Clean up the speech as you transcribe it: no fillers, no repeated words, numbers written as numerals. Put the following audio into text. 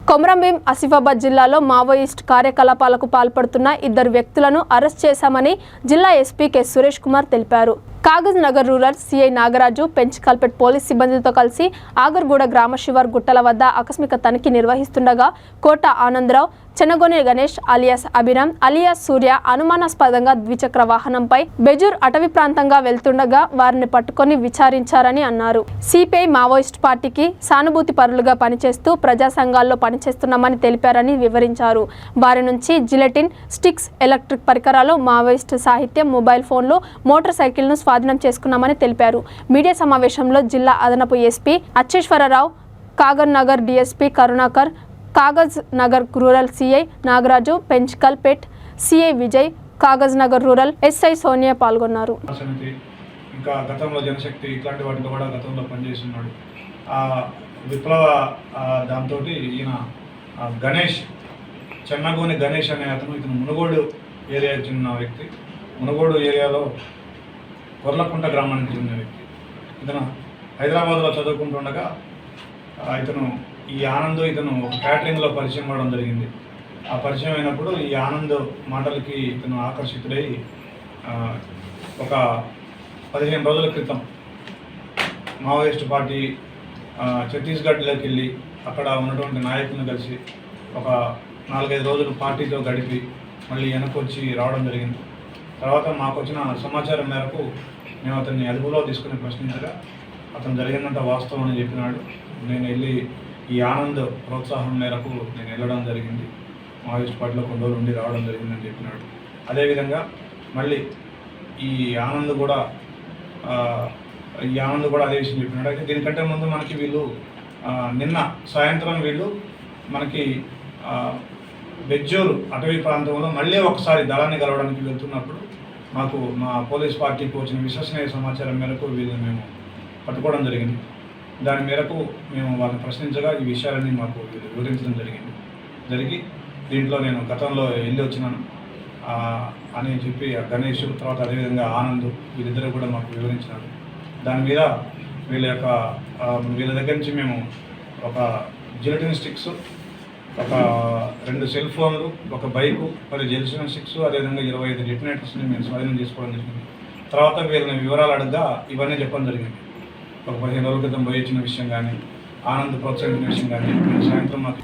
కొమరంభీం ఆసిఫాబాద్ జిల్లాలో మావోయిస్ట్ కార్యకలాపాలకు పాల్పడుతున్న ఇద్దరు వ్యక్తులను అరెస్ట్ చేశామని జిల్లా ఎస్పీ కె సురేష్ కుమార్ తెలిపారు. Kagaz Nagar rural CI Nagaraju Penchikalpet police సిబ్బందితో కలిసి ఆగర్గూడ గ్రామ శివార్ గుట్టల వద్ద ఆకస్మిక తనిఖీ నిర్వహిస్తుండగా కోట ఆనందరావు, చెన్నగోని గణేష్ అలియాస్ అభిరామ్ అలియాస్ సూర్య అనుమానాస్పదంగా ద్విచక్ర వాహనంపై బెజూర్ అటవీ ప్రాంతంగా వెళ్తుండగా వారిని పట్టుకొని విచారించారని అన్నారు. సిపిఐ మావోయిస్ట్ పార్టీకి సానుభూతి పరులుగా పనిచేస్తూ ప్రజా సంఘాల్లో పనిచేస్తున్నామని తెలిపారని వివరించారు. వారి నుంచి జిలెటిన్ స్టిక్స్, ఎలక్ట్రిక్ పరికరాలు, మావోయిస్ట్ సాహిత్యం, మొబైల్ ఫోన్లు, మోటార్ సైకిల్ను స్వాధీనం చేసుకున్నామని తెలిపారు. మీడియా సమావేశంలో జిల్లా అదనపు SP Acheshwararao, Kagaz Nagar DSP Karunakar, Kagaz Nagar rural CI Nagaraju, Penchikalpet CI Vijay, Kagaz Nagar rural SI Sonia పాల్గొన్నారు. ఇంకా గతంలో జనశక్తి ఇట్లాంటి వాటిలో కూడా గతంలో పనిచేస్తున్నాడు. విప్లవ దాంతో ఈయన గణేష్, చెన్నగోని గణేష్ అనే అతను, ఇతను మునుగోడు ఏరియాకి చెందిన వ్యక్తి. మునుగోడు ఏరియాలో కొర్లకుంట గ్రామానికి చెందిన వ్యక్తి. ఇతను హైదరాబాద్లో చదువుకుంటుండగా ఇతను ఇతను క్యాటరింగ్లో పరిచయం అవ్వడం జరిగింది. ఆ పరిచయం అయినప్పుడు ఈ ఆనంద్ మాటలకి ఇతను ఆకర్షితుడై ఒక 15 రోజుల క్రితం మావోయిస్ట్ పార్టీ ఛత్తీస్గఢ్లోకి వెళ్ళి అక్కడ ఉన్నటువంటి నాయకులను కలిసి ఒక 4-5 రోజులు పార్టీతో గడిపి మళ్ళీ వెనకొచ్చి రావడం జరిగింది. తర్వాత మాకు వచ్చిన సమాచారం మేరకు మేము అతన్ని అదుపులో తీసుకుని ప్రశ్నించగా అతను జరిగినంత వాస్తవం అని చెప్పినాడు. నేను వెళ్ళి ఈ ఆనంద్ ప్రోత్సాహం మేరకు నేను వెళ్ళడం జరిగింది. మావోయిస్ట్ పార్టీలో కొన్ని రోజులు ఉండి రావడం జరిగిందని చెప్పినాడు. అదేవిధంగా మళ్ళీ ఈ ఆనంద్ కూడా అదే విషయం చెప్పినాడు. అయితే దీనికంటే ముందు మనకి వీళ్ళు నిన్న సాయంత్రం వీళ్ళు మనకి బెజ్జూరు అటవీ ప్రాంతంలో మళ్ళీ ఒకసారి దళాన్ని కలవడానికి వెళ్తున్నప్పుడు మాకు మా పోలీస్ పార్టీకి వచ్చిన విశ్వసనీయ సమాచారం మేరకు వీళ్ళని మేము పట్టుకోవడం జరిగింది. దాని మేరకు మేము వాళ్ళని ప్రశ్నించగా ఈ విషయాలన్నీ మాకు వివరించడం జరిగి దీంట్లో నేను గతంలో వెళ్ళి వచ్చినాను అని చెప్పి గణేష్, తర్వాత అదేవిధంగా ఆనంద్ వీళ్ళిద్దరూ కూడా మాకు వివరించినారు. దాని మీద వీళ్ళ దగ్గర నుంచి మేము ఒక జిలెటిన్ స్టిక్స్, ఒక 2 సెల్ ఫోన్లు, ఒక బైకు, 10 జిలెటిన్ స్టిక్స్, అదేవిధంగా 25 డెటినేటర్స్ని మేము స్వాధీనం చేసుకోవడం జరిగింది. తర్వాత వీళ్ళని వివరాలు అడగగా ఇవన్నీ చెప్పడం జరిగింది. ఒక 15 రోజుల క్రితం పోయి వచ్చిన విషయం కానీ, ఆనంద్ ప్రోత్సహించిన విషయం కానీ సాయంత్రం మాకు